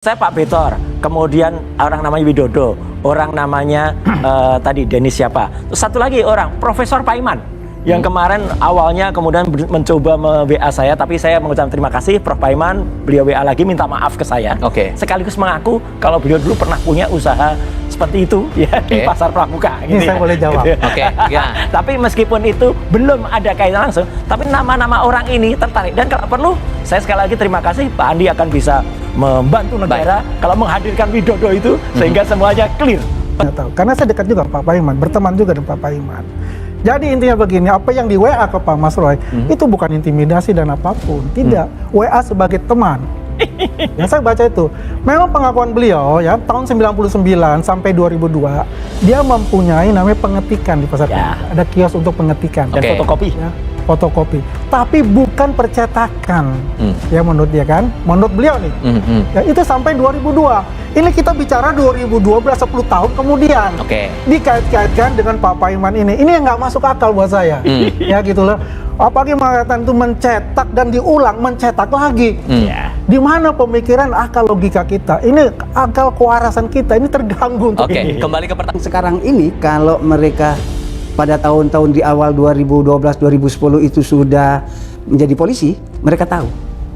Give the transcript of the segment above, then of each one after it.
Saya Pak Betor, kemudian orang namanya Widodo, orang namanya tadi Denis siapa? Terus satu lagi orang Profesor Paiman yang kemarin awalnya kemudian mencoba WA saya, tapi saya mengucapkan terima kasih Prof Paiman, beliau WA lagi minta maaf ke saya. Sekaligus mengaku kalau beliau dulu pernah punya usaha seperti itu ya di pasar pramuka. Ini saya boleh jawab. Tapi meskipun itu belum ada kaitan langsung, tapi nama-nama orang ini tertarik, dan kalau perlu saya sekali lagi terima kasih Pak Andi akan bisa membantu negara kalau menghadirkan Widodo itu sehingga semuanya clear. Karena saya dekat juga Pak Paiman, berteman juga dengan Pak Paiman. Jadi intinya begini, apa yang di WA ke Pak Mas Roy itu bukan intimidasi dan apapun, tidak. WA sebagai teman. Yang saya baca itu, memang pengakuan beliau ya tahun 99 sampai 2002 dia mempunyai namanya pengetikan di pasar. Ada kios untuk pengetikan dan fotokopi. Ya, fotokopi, tapi bukan percetakan. Ya menurut dia kan, menurut beliau nih. Ya, itu sampai 2002. Ini kita bicara 2012, 10 tahun kemudian. Dikait-kaitkan dengan Pak Paiman ini yang nggak masuk akal buat saya. Ya gitu loh. Apalagi mengatakan itu mencetak dan diulang, mencetak lagi. Di mana pemikiran akal logika kita? Ini akal kewarasan kita ini terganggu. Kembali ke pertanyaan sekarang ini, kalau mereka pada tahun-tahun di awal 2012-2010 itu sudah menjadi polisi, mereka tahu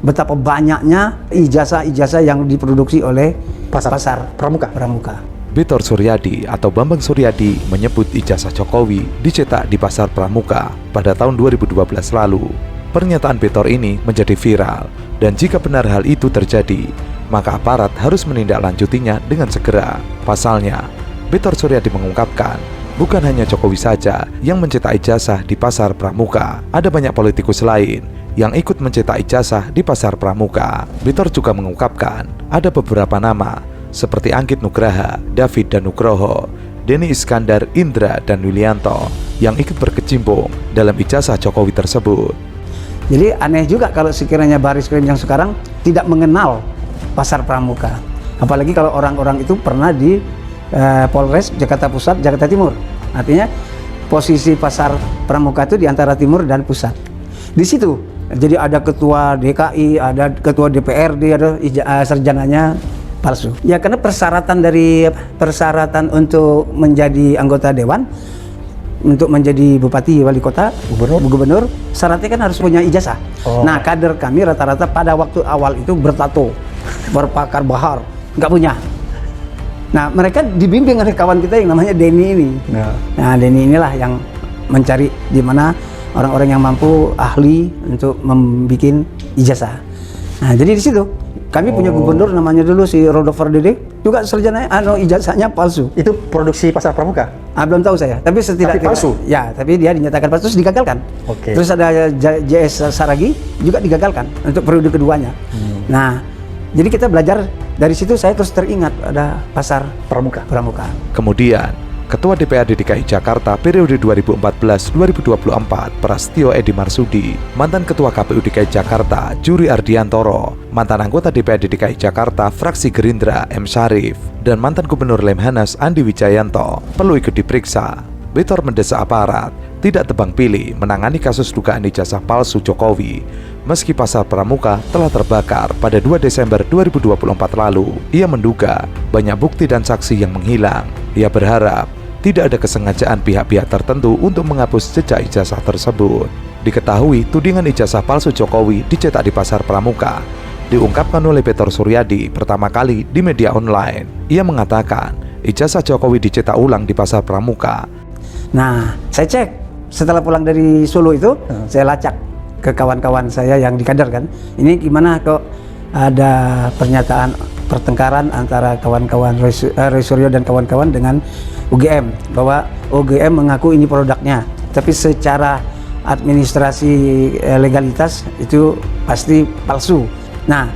betapa banyaknya ijazah-ijazah yang diproduksi oleh pasar pramuka. Betor Suryadi atau Bambang Suryadi menyebut ijazah Jokowi dicetak di pasar pramuka pada tahun 2012 lalu. Pernyataan Betor ini menjadi viral, dan jika benar hal itu terjadi, maka aparat harus menindaklanjutinya dengan segera. Pasalnya, Betor Suryadi mengungkapkan, bukan hanya Jokowi saja yang mencetak ijazah di pasar pramuka, ada banyak politikus lain yang ikut mencetak ijazah di pasar pramuka. Betor juga mengungkapkan, ada beberapa nama seperti Anggit Nugraha, David dan Nugroho, Denny Iskandar, Indra, dan Yulianto yang ikut berkecimpung dalam ijazah Jokowi tersebut. Jadi aneh juga kalau sekiranya baris krim yang sekarang tidak mengenal pasar pramuka. Apalagi kalau orang-orang itu pernah di Polres Jakarta Pusat, Jakarta Timur. Artinya posisi pasar pramuka itu di antara timur dan pusat. Di situ jadi ada ketua DKI, ada ketua DPRD, ada sarjananya palsu. Ya karena persyaratan untuk menjadi anggota dewan, untuk menjadi bupati, wali kota, gubernur, syaratnya kan harus punya ijazah. Nah, kader kami rata-rata pada waktu awal itu bertato, berpakar bahar, nggak punya. Nah, mereka dibimbing oleh kawan kita yang namanya Denny ini. Nah, Denny inilah yang mencari di mana orang-orang yang mampu, ahli untuk membuat ijazah. Nah, jadi di situ kami punya gubernur namanya dulu si Rodolfo Dede, juga sarjana ijazahnya palsu. Itu produksi pasar pramuka? Belum tahu saya, tapi setidaknya palsu. Ya, tapi dia dinyatakan palsu, terus digagalkan. Terus ada JS Saragi juga digagalkan untuk periode keduanya. Nah, jadi kita belajar dari situ, saya terus teringat ada pasar pramuka. Kemudian, Ketua DPRD DKI Jakarta periode 2014-2024 Prastio Edi Marsudi, mantan Ketua KPU DKI Jakarta Juri Ardiantoro, mantan anggota DPRD DKI Jakarta fraksi Gerindra M. Syarif, dan mantan Gubernur Lemhanas Andi Wijayanto perlu ikut diperiksa. Betor mendesak aparat tidak tebang pilih menangani kasus dugaan ijazah palsu Jokowi. Meski pasar pramuka telah terbakar pada 2 Desember 2024 lalu, ia menduga banyak bukti dan saksi yang menghilang. Ia berharap tidak ada kesengajaan pihak-pihak tertentu untuk menghapus jejak ijazah tersebut. Diketahui tudingan ijazah palsu Jokowi dicetak di pasar pramuka diungkapkan oleh Betor Suryadi pertama kali di media online. Ia mengatakan ijazah Jokowi dicetak ulang di pasar pramuka. Nah, saya cek setelah pulang dari Solo itu, saya lacak ke kawan-kawan saya yang di kader kan. Ini gimana kok ada pernyataan pertengkaran antara kawan-kawan Roy Suryo dan kawan-kawan dengan UGM, bahwa UGM mengaku ini produknya, tapi secara administrasi legalitas itu pasti palsu. Nah,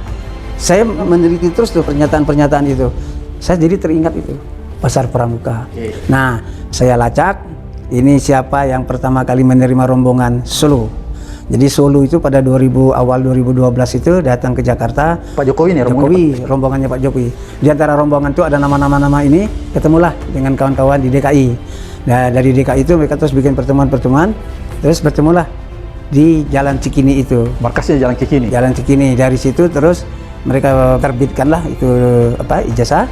saya meneliti terus tuh pernyataan-pernyataan itu. Saya jadi teringat itu pasar pramuka. Nah, saya lacak, ini siapa yang pertama kali menerima rombongan Solo. Jadi Solo itu pada awal 2012 itu datang ke Jakarta. Pak Jokowi nih, rombongannya Pak Jokowi. Di antara rombongan itu ada nama-nama ini, ketemulah dengan kawan-kawan di DKI. Nah, dari DKI itu mereka terus bikin pertemuan-pertemuan, terus bertemulah di Jalan Cikini itu. Markasnya Jalan Cikini. Jalan Cikini. Dari situ terus mereka terbitkanlah itu ijazah.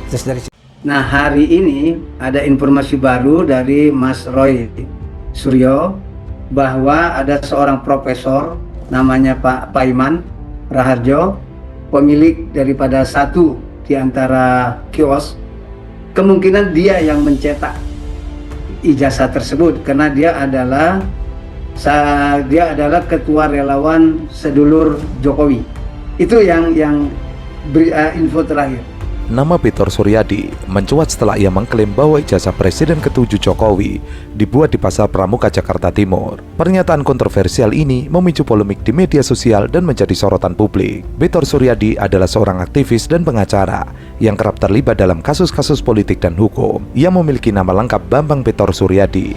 Terus dari nah hari ini ada informasi baru dari Mas Roy Suryo bahwa ada seorang profesor namanya Pak Paiman Raharjo, pemilik daripada satu di antara kios, kemungkinan dia yang mencetak ijazah tersebut karena dia adalah ketua relawan sedulur Jokowi. Itu yang info terakhir. Nama Victor Suryadi mencuat setelah ia mengklaim bahwa ijazah Presiden ke-7 Jokowi dibuat di Pasar Pramuka, Jakarta Timur. Pernyataan kontroversial ini memicu polemik di media sosial dan menjadi sorotan publik. Victor Suryadi adalah seorang aktivis dan pengacara yang kerap terlibat dalam kasus-kasus politik dan hukum. Ia memiliki nama lengkap Bambang Victor Suryadi.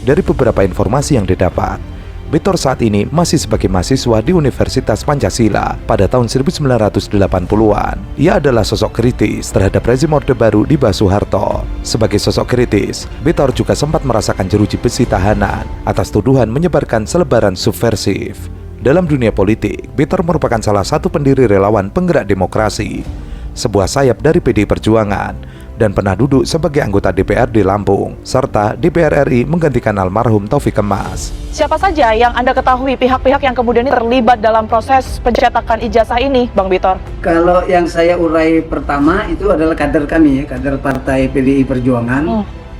Dari beberapa informasi yang didapat, Victor saat ini masih sebagai mahasiswa di Universitas Pancasila pada tahun 1980-an. Ia adalah sosok kritis terhadap rezim Orde Baru di Soeharto. Sebagai sosok kritis, Victor juga sempat merasakan jeruji besi tahanan atas tuduhan menyebarkan selebaran subversif. Dalam dunia politik, Victor merupakan salah satu pendiri relawan penggerak demokrasi, sebuah sayap dari PDI Perjuangan, dan pernah duduk sebagai anggota DPRD Lampung, serta DPR RI menggantikan almarhum Taufik Kemas. Siapa saja yang Anda ketahui pihak-pihak yang kemudian terlibat dalam proses pencetakan ijazah ini, Bang Victor? Kalau yang saya urai pertama itu adalah kader kami, ya, kader Partai PDI Perjuangan.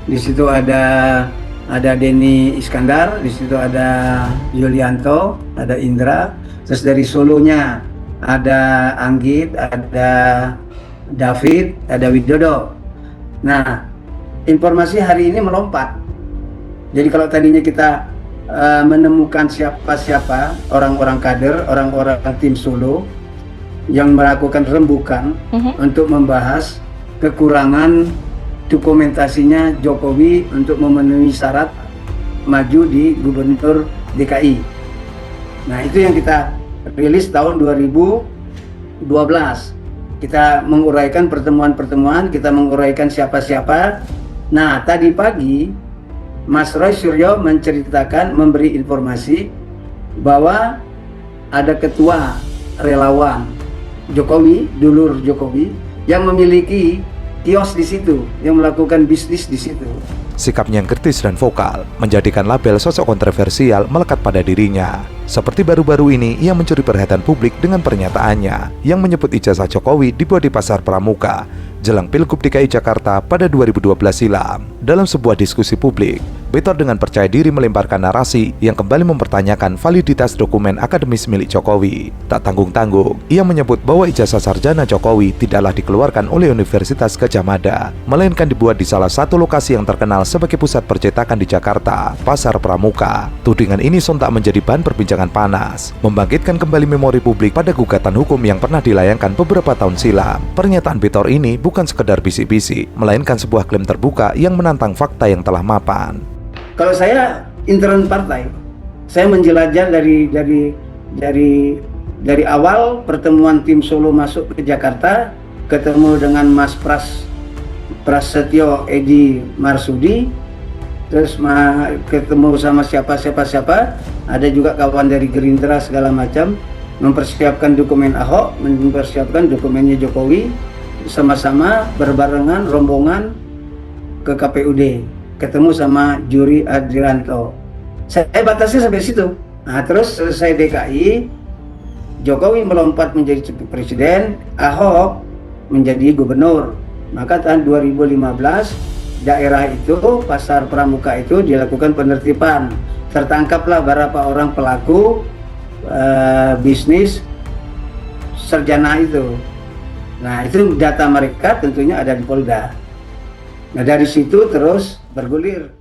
Di situ ada Denny Iskandar, di situ ada Yulianto, ada Indra, terus dari Solonya ada Anggit, ada David, ada Widodo. Nah, informasi hari ini melompat. Jadi kalau tadinya kita menemukan siapa-siapa orang-orang kader, orang-orang tim Solo yang melakukan rembukan untuk membahas kekurangan dokumentasinya Jokowi untuk memenuhi syarat maju di Gubernur DKI. Nah, itu yang kita rilis tahun 2012. Kita menguraikan pertemuan-pertemuan, kita menguraikan siapa-siapa. Nah, tadi pagi Mas Roy Suryo menceritakan, memberi informasi bahwa ada ketua relawan Jokowi, dulur Jokowi, yang memiliki kios di situ, yang melakukan bisnis di situ. Sikapnya yang kritis dan vokal menjadikan label sosok kontroversial melekat pada dirinya. Seperti baru-baru ini, ia mencuri perhatian publik dengan pernyataannya yang menyebut ijazah Jokowi dibuat di Pasar Pramuka jelang Pilgub DKI Jakarta pada 2012 silam. Dalam sebuah diskusi publik, Victor dengan percaya diri melemparkan narasi yang kembali mempertanyakan validitas dokumen akademis milik Jokowi. Tak tanggung-tanggung, ia menyebut bahwa ijazah sarjana Jokowi tidaklah dikeluarkan oleh Universitas Gadjah Mada, melainkan dibuat di salah satu lokasi yang terkenal sebagai pusat percetakan di Jakarta, Pasar Pramuka. Tudingan ini sontak menjadi bahan perbincangan panas, membangkitkan kembali memori publik pada gugatan hukum yang pernah dilayangkan beberapa tahun silam. Pernyataan Victor ini bukan sekedar bisik-bisik, melainkan sebuah klaim terbuka yang menantang fakta yang telah mapan. Kalau saya intern partai, saya menjelajah dari awal pertemuan tim Solo masuk ke Jakarta, ketemu dengan Mas Prasetyo Edi Marsudi, terus ketemu sama siapa, ada juga kawan dari Gerindra segala macam, mempersiapkan dokumen Ahok, mempersiapkan dokumennya Jokowi, sama-sama berbarengan rombongan ke KPUD. Ketemu sama Juri Adrianto. Saya batasi sampai situ. Nah, terus selesai DKI, Jokowi melompat menjadi presiden, Ahok menjadi gubernur. Maka tahun 2015 daerah itu, Pasar Pramuka itu dilakukan penertiban. Tertangkaplah beberapa orang pelaku bisnis sarjana itu. Nah, itu data mereka tentunya ada di Polda. Nah, dari situ terus bergulir.